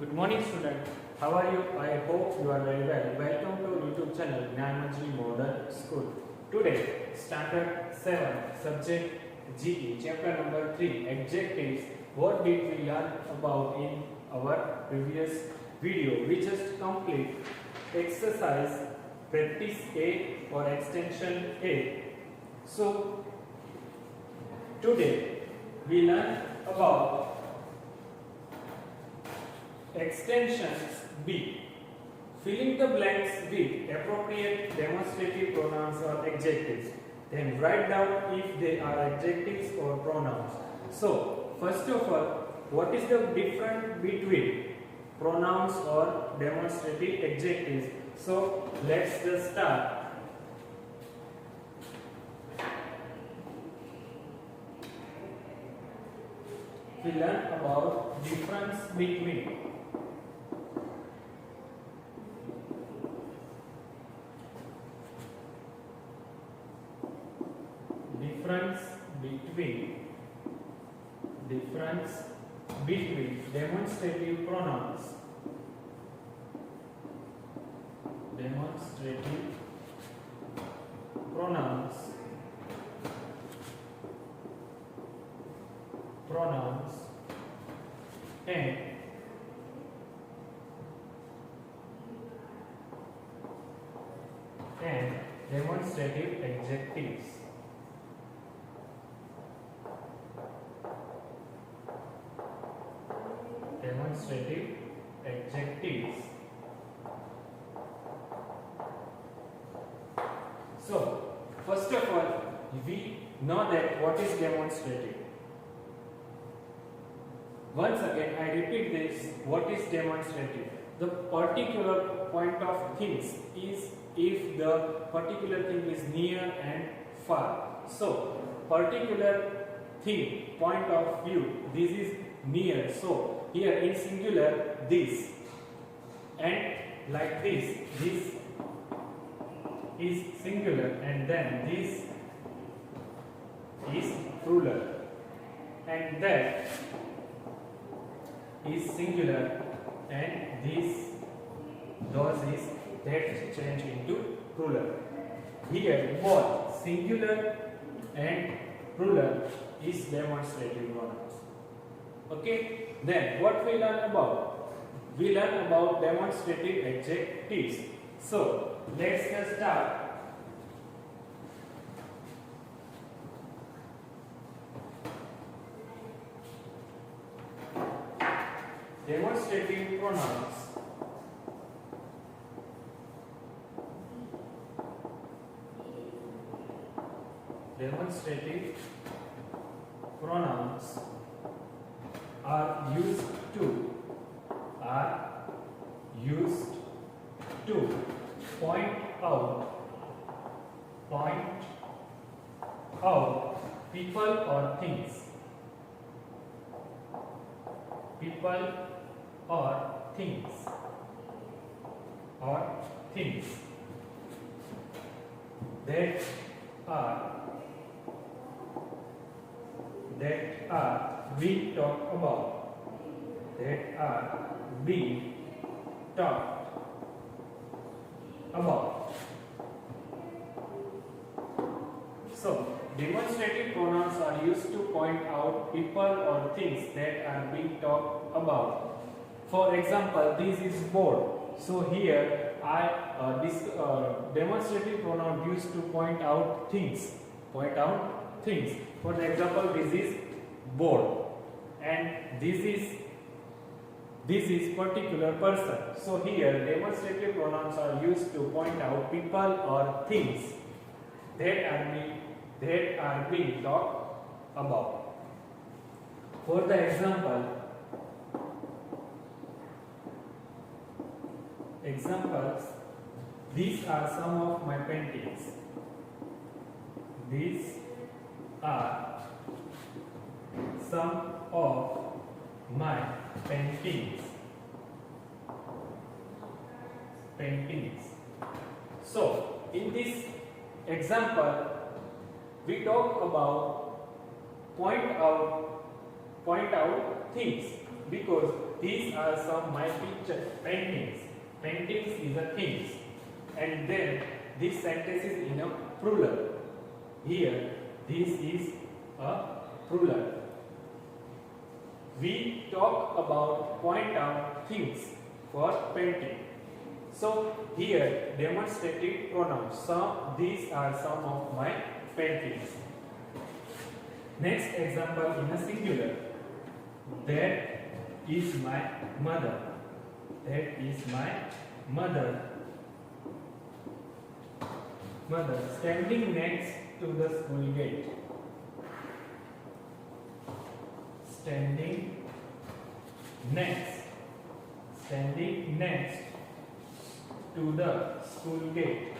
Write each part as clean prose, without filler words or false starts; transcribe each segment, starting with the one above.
Good morning, student. How are you? I hope you are very well. Welcome to YouTube channel Gyanmanjali Modern School. Today, Standard 7, Subject GE, Chapter number 3, Adjectives. What did we learn about in our previous video? We just complete exercise practice A or extension A. So, today we learn about extensions B. Filling the blanks with appropriate demonstrative pronouns or adjectives. Then write down if they are adjectives or pronouns. So, first of all, what is the difference between pronouns or demonstrative adjectives? So, let's just start. We learn about difference between demonstrative pronouns and demonstrative adjectives. So, first of all, we know that what is demonstrative. Once again, I repeat this. What is demonstrative? The particular point of things is if the particular thing is near and far. So, particular thing, point of view, this is near. So, here in singular, this, and like this is singular, and then this is plural, and that is singular, and those is that change into plural. Here both singular and plural is demonstrative pronouns. Okay, then what we learn about? We learn about demonstrative adjectives. So let's just start. Demonstrative pronouns. Demonstrative pronouns are used to point out people or things. That are being talked about. So, demonstrative pronouns are used to point out people or things that are being talked about. For example, this is board. So here this demonstrative pronoun used to point out things. For example, this is board, and this is particular person. So here demonstrative pronouns are used to point out people or things that are being talked about. For the examples, these are some of my paintings. These are some of my paintings. So, in this example, we talk about point out things. because these are some my picture paintings. Paintings is a things, and then this sentence is in a plural. Here, this is a plural. We talk about point out things for painting. So here demonstrative pronouns. These are some of my paintings. Next example in a singular. That is my mother. That is my mother. Mother standing next to the school gate. Standing next to the school gate.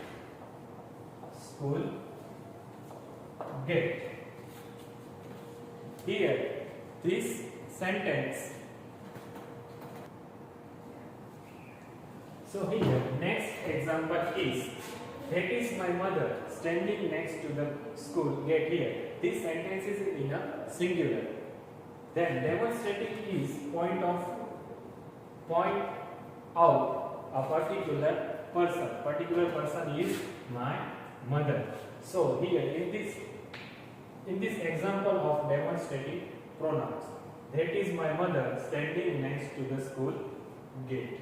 School gate. Here, this sentence. So here, next example is, that is my mother standing next to the school gate. Here, this sentence is in a singular. Then demonstrative is point out a particular person. Particular person is my mother. So here in this example of demonstrative pronouns, that is my mother standing next to the school gate.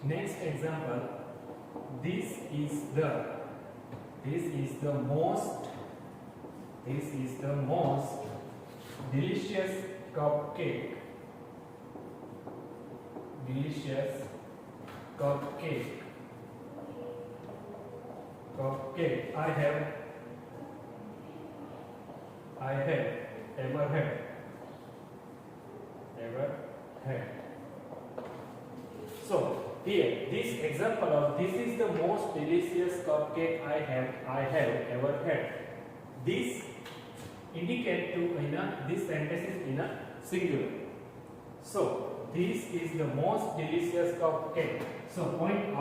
Next example, this is the most delicious cupcake. Delicious cupcake I have ever had. So here, this example of this is the most delicious cupcake I have ever had. This indicate this sentence is in a singular. So this is the most delicious cupcake. So point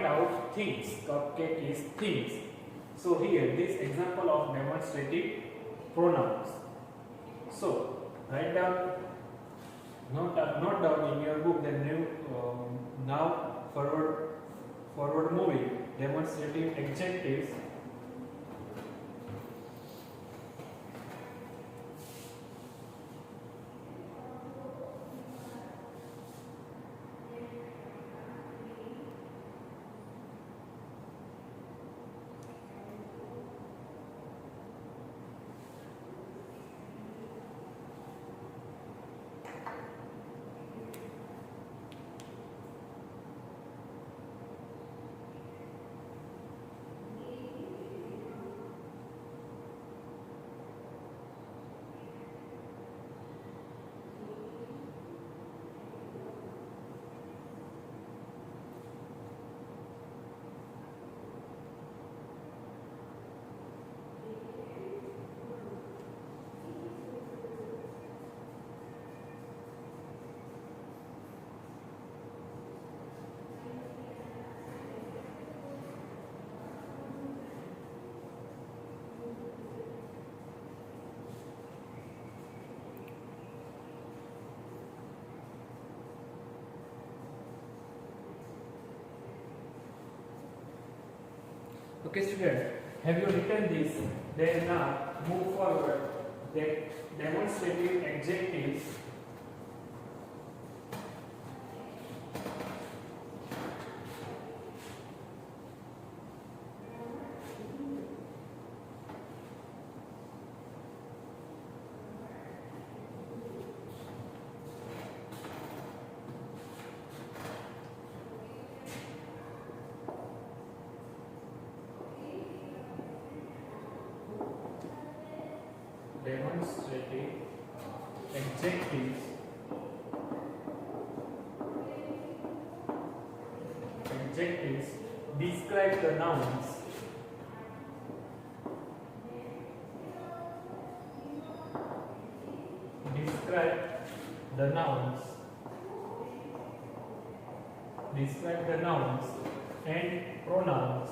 out things. Cupcake is things. So here this example of demonstrative pronouns. So write down. Note down in your book the new now forward moving demonstrative adjectives. Okay, student, have you written this? Then now move forward. The demonstrative adjectives. Demonstrative adjectives. Adjectives describe the nouns. Describe the nouns. Describe the nouns and pronouns.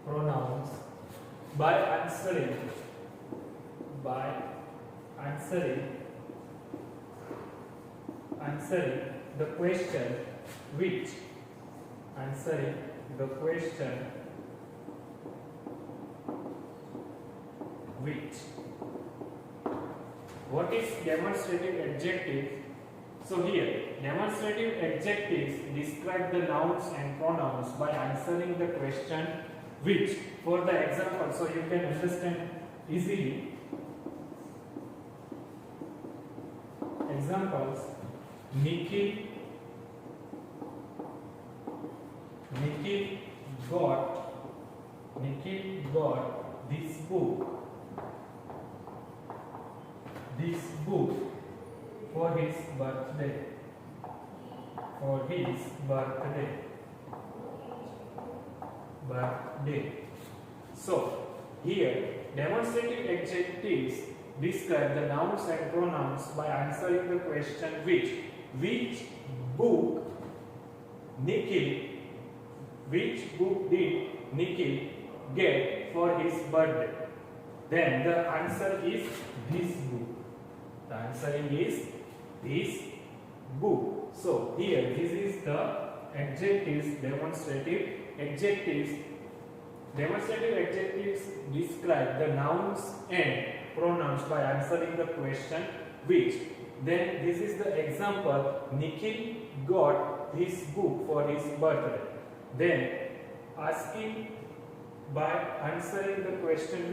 pronouns by answering the question which what is demonstrative adjective? So here demonstrative adjectives describe the nouns and pronouns by answering the question which. For the example, so you can understand easily. Examples: Nikhil got this book for his birthday. So here demonstrative adjectives describe the nouns and pronouns by answering the question which book did Nikhil get for his birthday? Then the answer is this book. The answer is this book. So here this is the adjectives, demonstrative adjectives. Demonstrative adjectives describe the nouns and pronouns by answering the question which. Then this is the example: Nikhil got this book for his birthday. Then asking by answering the question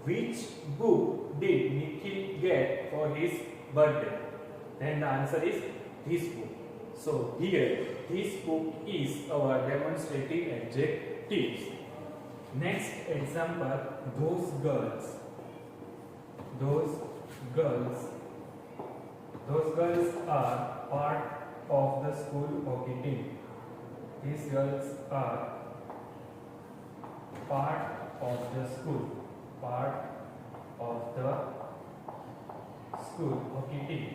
which book did Nikhil get for his birthday? Then the answer is this book. So here this book is our demonstrative adjectives. Next example: those girls are part of the school hockey team. These girls are part of the school hockey team.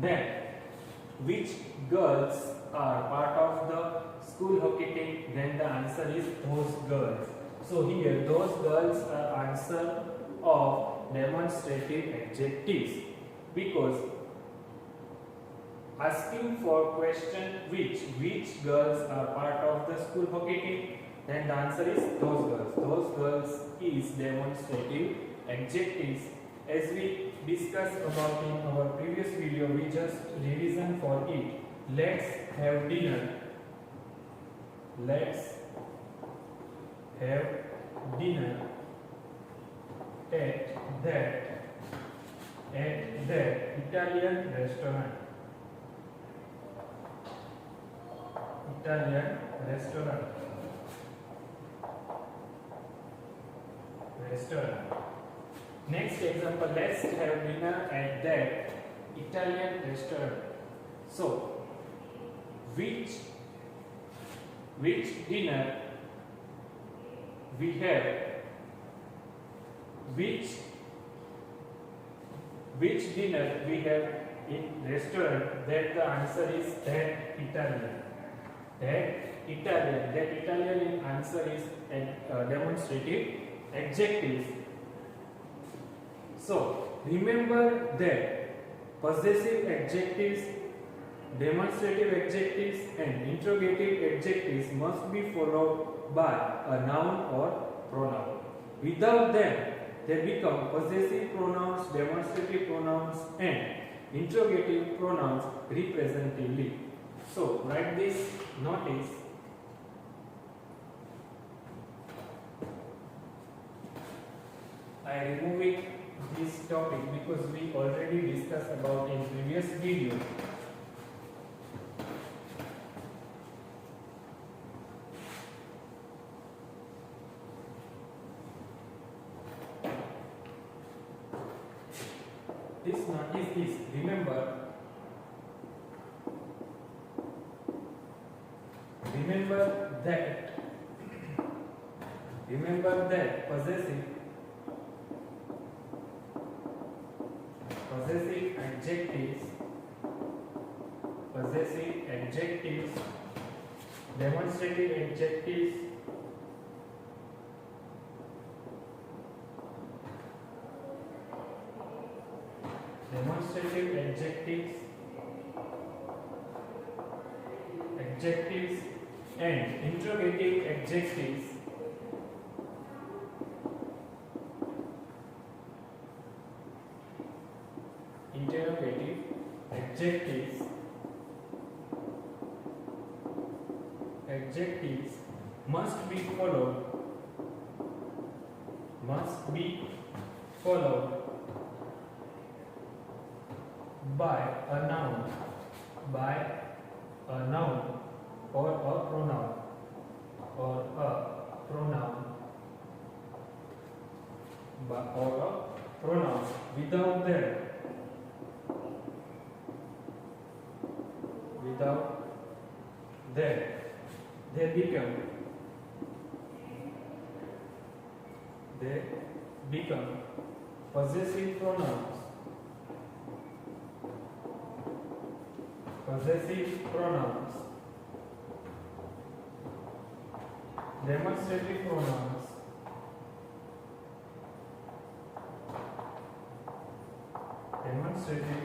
Then which girls are part of the school hockey team? Then the answer is those girls. So here those girls are answer of demonstrative adjectives, because asking for question which girls are part of the school hockey team, then the answer is those girls. Those girls is demonstrative adjectives. As we discussed about in our previous video, we just revision for it. Let's have dinner at that Italian restaurant. Next example: let's have dinner at that Italian restaurant. So which dinner we have? Which dinner we have in restaurant? Then the answer is that Italian. That Italian in answer is demonstrative adjectives. So remember that possessive adjectives, demonstrative adjectives and interrogative adjectives must be followed by a noun or pronoun. Without them, they become possessive pronouns, demonstrative pronouns and interrogative pronouns representatively. So write this notice. I am removing this topic because we already discussed about in previous video. This notice is, remember that possessive adjectives possessive adjectives, demonstrative adjectives, demonstrative adjectives, adjectives and interrogative adjectives, interrogative adjectives, adjectives must be followed by a noun or a pronoun without them they become possessive pronouns, demonstrative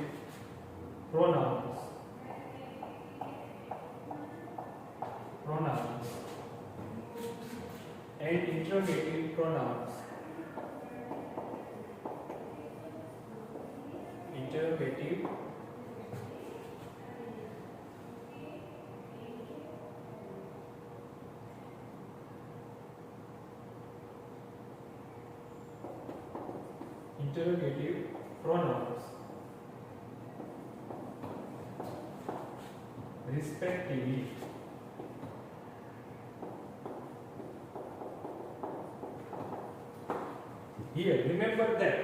pronouns, and interrogative pronouns, interrogative pronouns respectively. Here remember that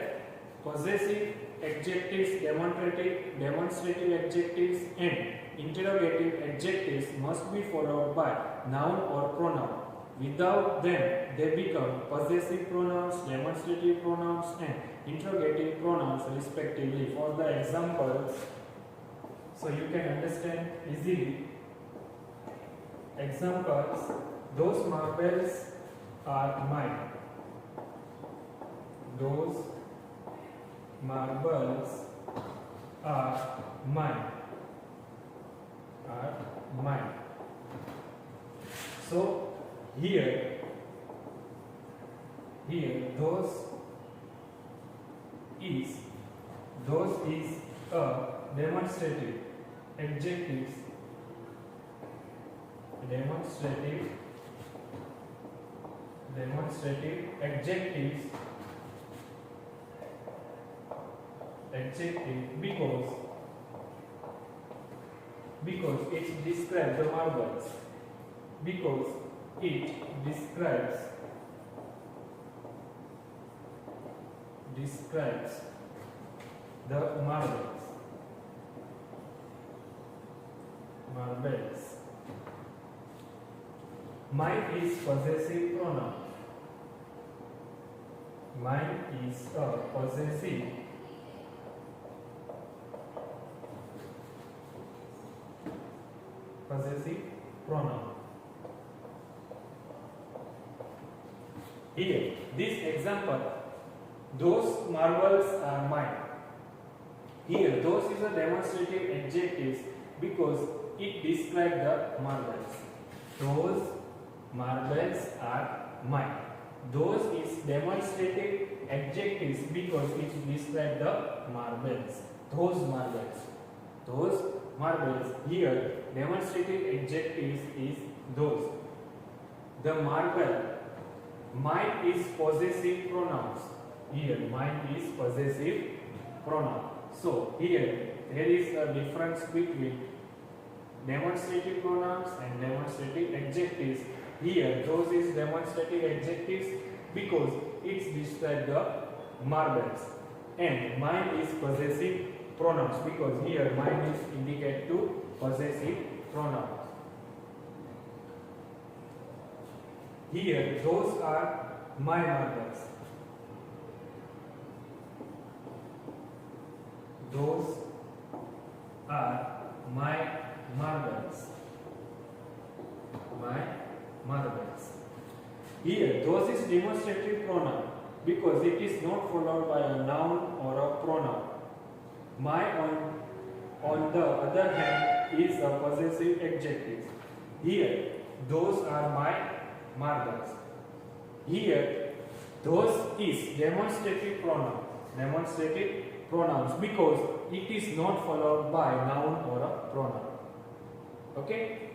possessive adjectives, demonstrative adjectives and interrogative adjectives must be followed by noun or pronoun. Without them they become possessive pronouns, demonstrative pronouns and interrogative pronouns respectively. For the examples, so you can understand easily. Examples: those marbles are mine. Those marbles are mine. So here those is a demonstrative adjectives, demonstrative adjective because it describes the marbles, because it describes the marbles. Mine is possessive pronoun. Mine is a possessive pronoun. Here, this example, those marbles are mine. Here, those is a demonstrative adjective because it describes the marbles. Those marbles are mine. Those is demonstrative adjectives because it describes the marbles. Those marbles. Here, demonstrative adjectives is those. The marble. Mine is possessive pronouns. Here, mine is possessive pronoun. So, here there is a difference between demonstrative pronouns and demonstrative adjectives. Here, those is demonstrative adjectives because it describes the marbles, and mine is possessive pronouns because here mine is indicate to possessive pronouns. Here, those are my marbles. Those are my marbles. those is demonstrative pronoun because it is not followed by a noun or a pronoun. My on the other hand is a possessive adjective. Here those are my marbles. Here those is demonstrative pronoun. Demonstrative pronouns because it is not followed by noun or a pronoun. Okay?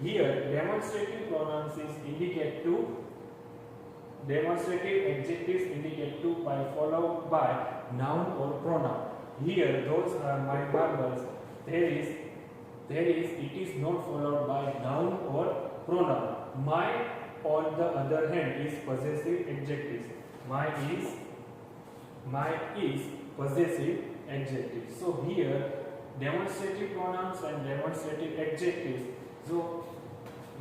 Here demonstrative pronouns is indicate to, demonstrative adjectives indicate to by followed by noun or pronoun. Here those are my marbles. There is it is not followed by noun or pronoun. My on the other hand is possessive adjective. My is possessive adjective. So here demonstrative pronouns and demonstrative adjectives. So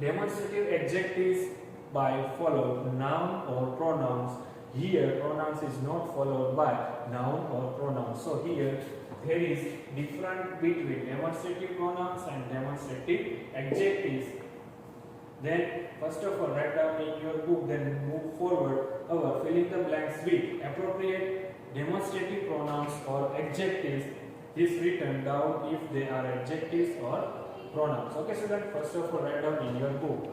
demonstrative adjectives by follow noun or pronouns. Here pronouns is not followed by noun or pronouns. So here there is difference between demonstrative pronouns and demonstrative adjectives. Then first of all write down in your book, then move forward our fill in the blanks with appropriate demonstrative pronouns or adjectives is written down if they are adjectives or pronouns. Okay, so then first of all write down in your book.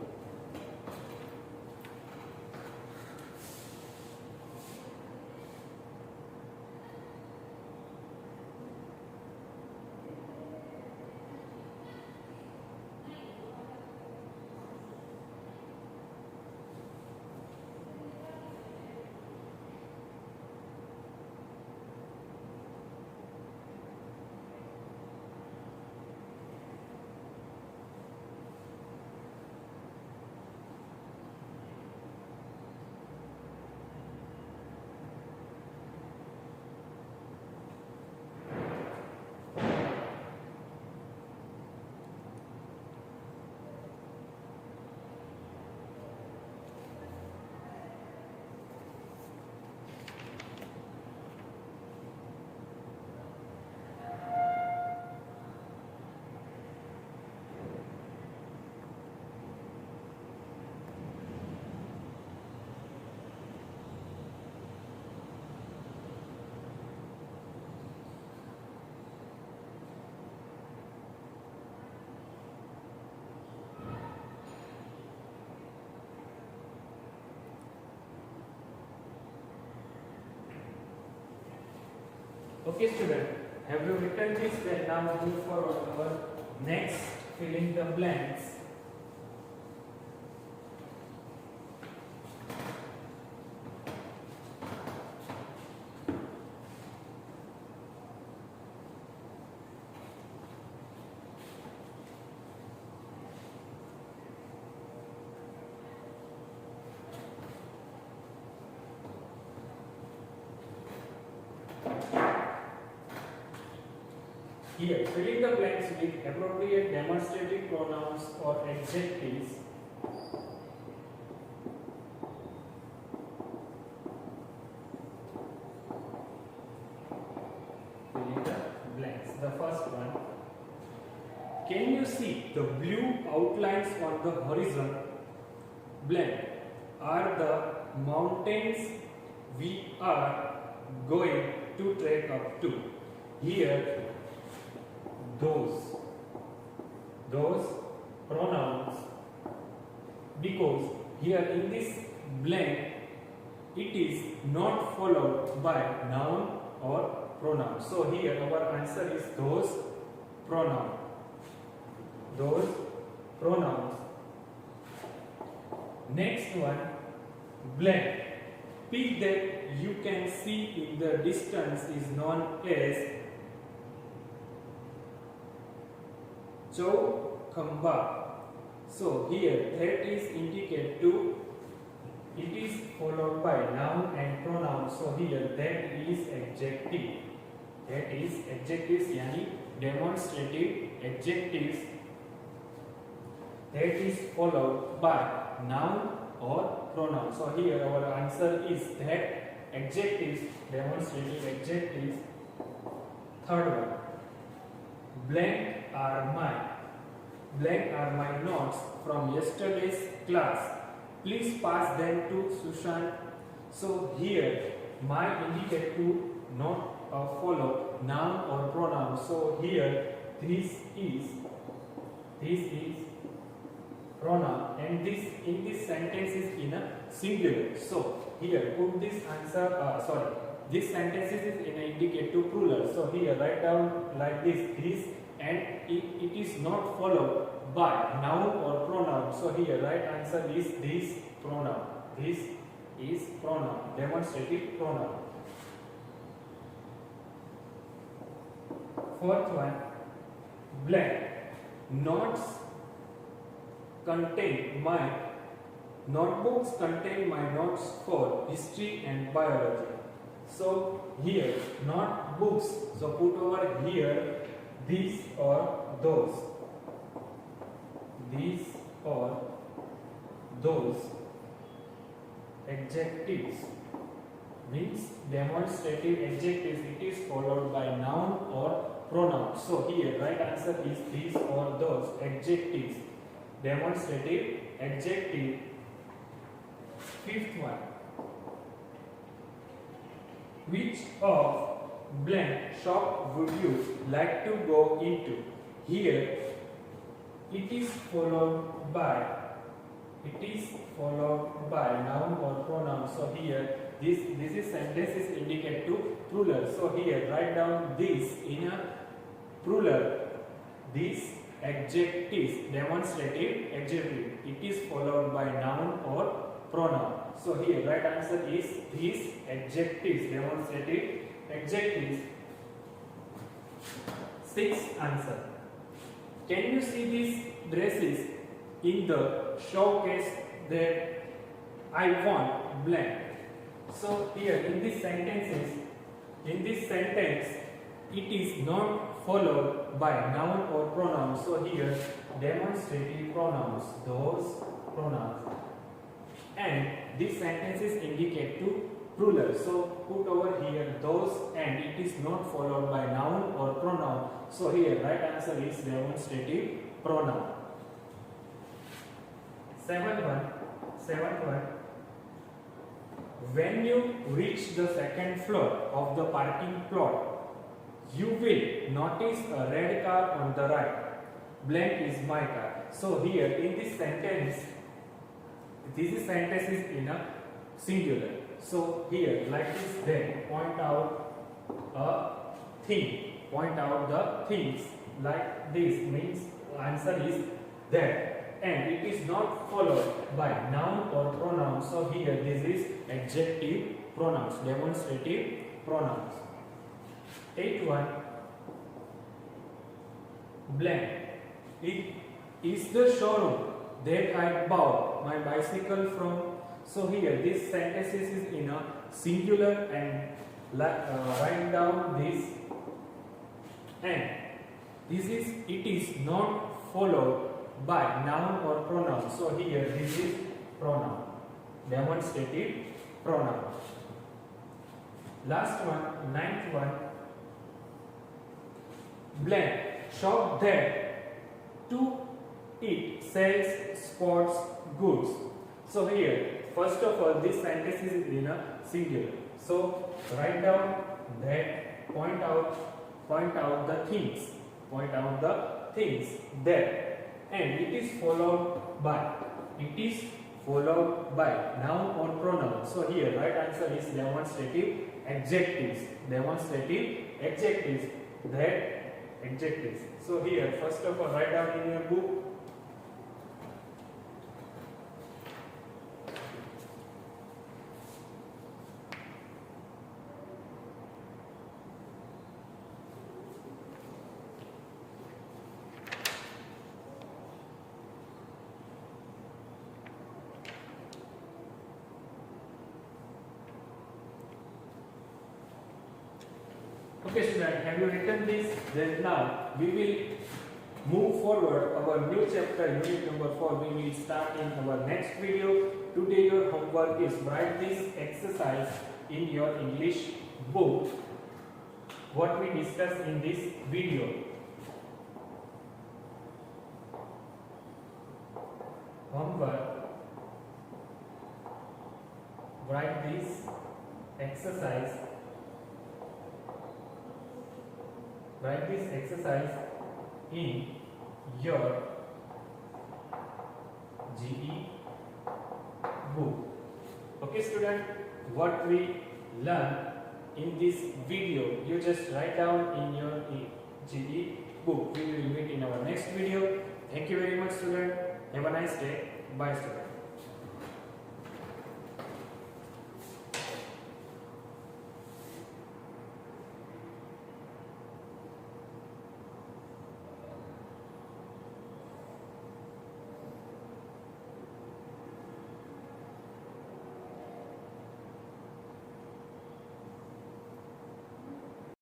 Okay student, have you written this? Then now move forward our next fill in the blanks. Here, fill in the blanks with appropriate demonstrative pronouns or adjectives. Fill in the blanks. The first one. Can you see the blue outlines on the horizon? Blank are the mountains we are going to trek up to. Here those pronouns, because here in this blank it is not followed by noun or pronoun. So here our answer is those pronouns. Those pronouns. Next one, blank. Peak that you can see in the distance is known as Chowkhamba. So here that is indicate to, it is followed by noun and pronoun. So here that is adjective. That is adjectives, yani demonstrative adjectives. That is followed by noun or pronoun. So here our answer is that adjectives, demonstrative adjectives. Third one, blank are my notes from yesterday's class. Please pass them to Sushant. So here my indicate to not follow noun or pronoun. So here this is pronoun, and this in this sentence is in a singular. So here put this answer. This sentence is in a indicate to plural. So here write down like this, and it is not followed by noun or pronoun. So here right answer is this pronoun. This is pronoun, demonstrative pronoun. Fourth one, blank. Notes contain my notebooks contain my notes for history and biology. So here not books. So put over here these or those. These or those adjectives means demonstrative adjectives. It is followed by noun or pronoun. So here right answer is these or those adjectives, demonstrative adjective. Fifth one, which of blank shop would you like to go into? Here it is followed by noun or pronoun. So here this is sentence is indicate to plural. So here write down this in a plural. These adjectives, demonstrative adjective. It is followed by noun or pronoun. So here right answer is these adjectives, demonstrative adjectives. Sixth answer. Can you see these dresses in the showcase that I want blank? So here in this sentence, it is not followed by noun or pronoun. So here demonstrative pronouns, those pronouns, and these sentences indicate to plural. So put over here those, and it is not followed by noun or pronoun. So here right answer is demonstrative pronoun. Seventh one. When you reach the second floor of the parking plot, you will notice a red car on the right. Blank is my car. So here in this sentence is in a singular. So here like this, then point out a thing. Point out the things like this means answer is that. And it is not followed by noun or pronoun. So here this is adjective pronouns, demonstrative pronouns. Eighth one, blank. It is the showroom that I bought my bicycle from. So here this sentence is in a singular, and write down this, and it is not followed by noun or pronoun. So here this is pronoun, demonstrative pronoun. Last one, ninth one, blank. Shop that to it sells sports goods. So here first of all this sentence is in a singular. So write down that, point out the things, that, and it is followed by noun or pronoun. So here right answer is demonstrative adjectives, that adjectives. So here first of all write down in your book. Okay student, have you written this? Then now we will move forward our new chapter, unit number 4. We will start in our next video. Today your homework is write this exercise in your English book, what we discussed in this video. Homework exercise. Write this exercise in your GE book. Okay student, what we learn in this video, you just write down in your GE book. We will meet in our next video. Thank you very much student. Have a nice day. Bye student.